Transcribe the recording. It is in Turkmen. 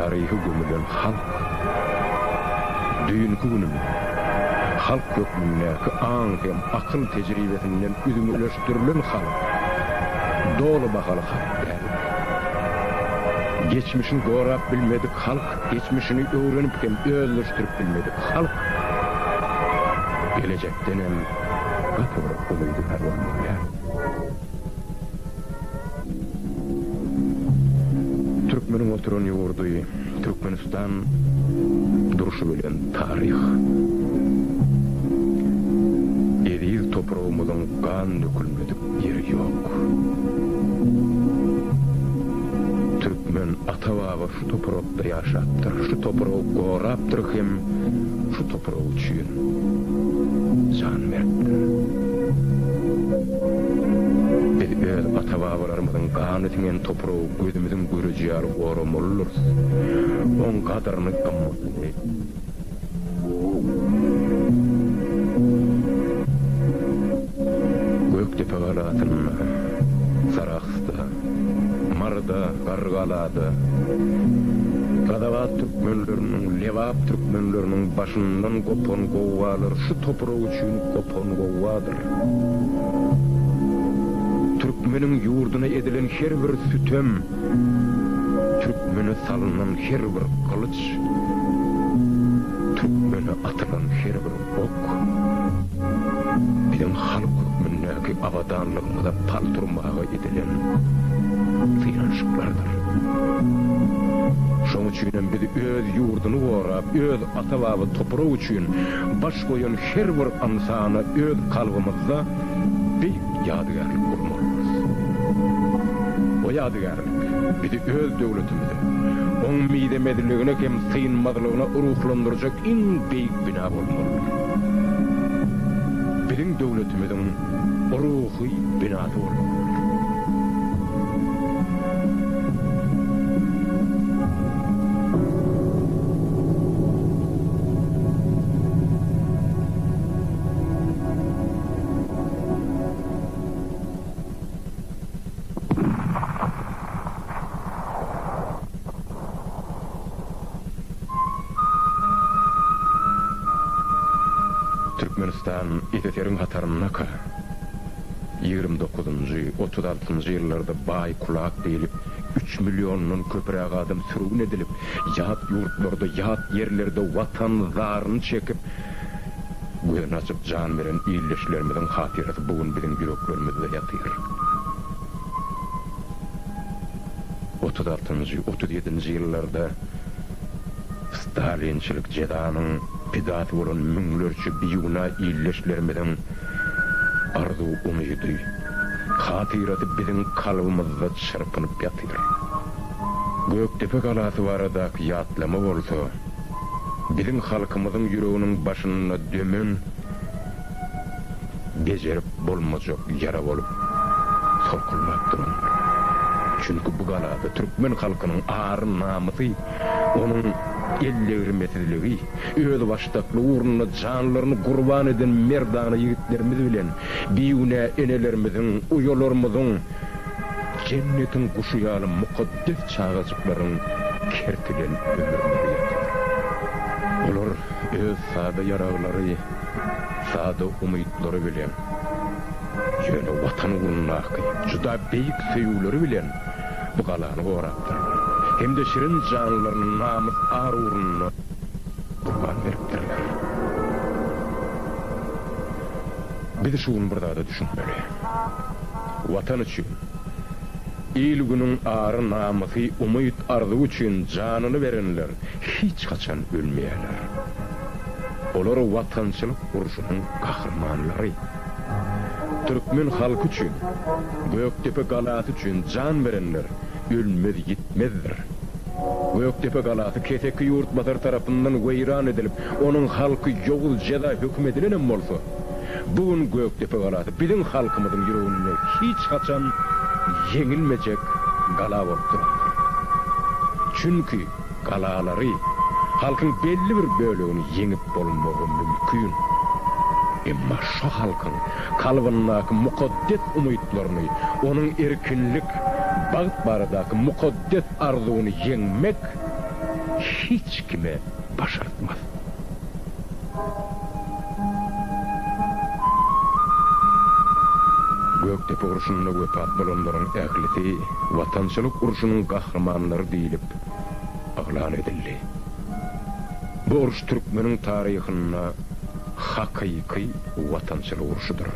tarihi gömülen halk, düğünkü günün, halk gökmündeki an hem akıl tecrübesinden üdümleştirilen halk, doğru bakalı halk değil. Geçmişini doğrap bilmedik halk, geçmişini öğrenip hem özleştirip bilmedik halk, gelecekten hem katılıp oluydu pervanlıya. Türkmenin oturan yurdu, Türkmenistan duruşu bilen tarih. Ediz toprağımızın kan dökülmedik yeri yok. Türkmen ata-baba şu toprakta yaşattır, şu toprağı goraptır hem şu toprağı için can veriptir. Biz öz ata-babalarımızın kanı tingen toprağı gözümüzün göreceği orum oluruz. On kadarını kımmalı. Göktepe galatınına, Sarax'ta, Marda, Gargala'da, Gadavat Türkmenlerinin, Levap Türkmenlerinin başından kopan kovalar, şu toprağı için kopan kovadır. Türkmenin yurduna edilen her bir sütem, Türkmene salınan her bir kılıç, Türkmene atılan her bir ok, bizim halk hükmündeki avadanlığımıza paltırmağa edilen sıyranışıklardır. Şoň üçin biz öz yurdunu gorap, öz ata-baba toprağı için baş koyan her bir insana öz kalbimizde bir yadigarlyk kurmalıyız. O yadigarlyk bizi öz döwletimize, oň midemediligine hem sıyınmadylygına ruhlandyrjak en beýik bina bolmaly. Bizim döwletimizin ruhy binasy bolmaly. Türkmenistan iteterin hatarynaka 29-njy, 36-njy ýyllarda baý kulak deyilip 3 milyondan köpüräk adam sürgün edilip ýat ýurtlarda, ýat ýerlerde watan zaryny çekip göz açyp jan beren ýylleşlerimizin hatyrasy bugün biziň ýüreklerimizde ýatyr. 36-njy, 37-nji ýyllarda Stalinçilik jedanyň pidat bolan müňlerçe biýuna ýylleşlerimizin arzu umydy, hatyrasy biziň kalbymyzda çyrpynyp ýatyr. Göktepe galasy baradaky ýatlama bolsa, biziň halkymyzyň ýüreginiň başyna dömen bejerip bolmajak ýara bolup sorkulmakdyr. Çünki bu galada Türkmen halkynyň ary namysy, onuň ellermetligi, öz başdakly uğruna canlaryny gurban eden merdana ýigitlerimiz bilen biýune enelerimizin, uýalarymyzyň cennetin guşuýaly mukaddes çağaçyklaryň kertilen ömürleri. Olar öz sada yaraglary, sada umytlary bilen ýöne watan uğruna juda beýik söýgüleri bilen bu galany gorapdyr. Hem de şirin canlıların namız ar uğruna kurban veripdirler. Bizi şuun burada da düşünmeli. Vatan için, il günün arı namızı, umyt arzu için canını verenler hiç kaçan ölmeyeler. Olar vatançılık uruşunun kahramanları. Türkmen halkı için, Göktepe galasy için can verenler ölmez gitmezdir. Göktepe galasy keteki ýurtmalar tarapyndan weýran edilip, onuň halky ýogul jeda hökm edilen bolsa, bugün Göktepe galasy biziň halkymyzyň ýüreginde hiç kaçan ýeňilmejek gala bolup durar. Çünki galalary halkyň belli bir bölügini ýeňip bolmagy mümkin. Emma şu halkyň kalbynyňdaky mukaddes umytlaryny, onuň erkinlik, bagyt baradaky mukaddes arzuwyny ýeňmek hiç kime başartmaz. Göktepe uruşunda wepat bolanlaryň ähleti watançylyk uruşunyň gahramanlary diýilip aglan edildi. Bu uruş türkmeniň taryhyna hakyky watançylyk uruşudur.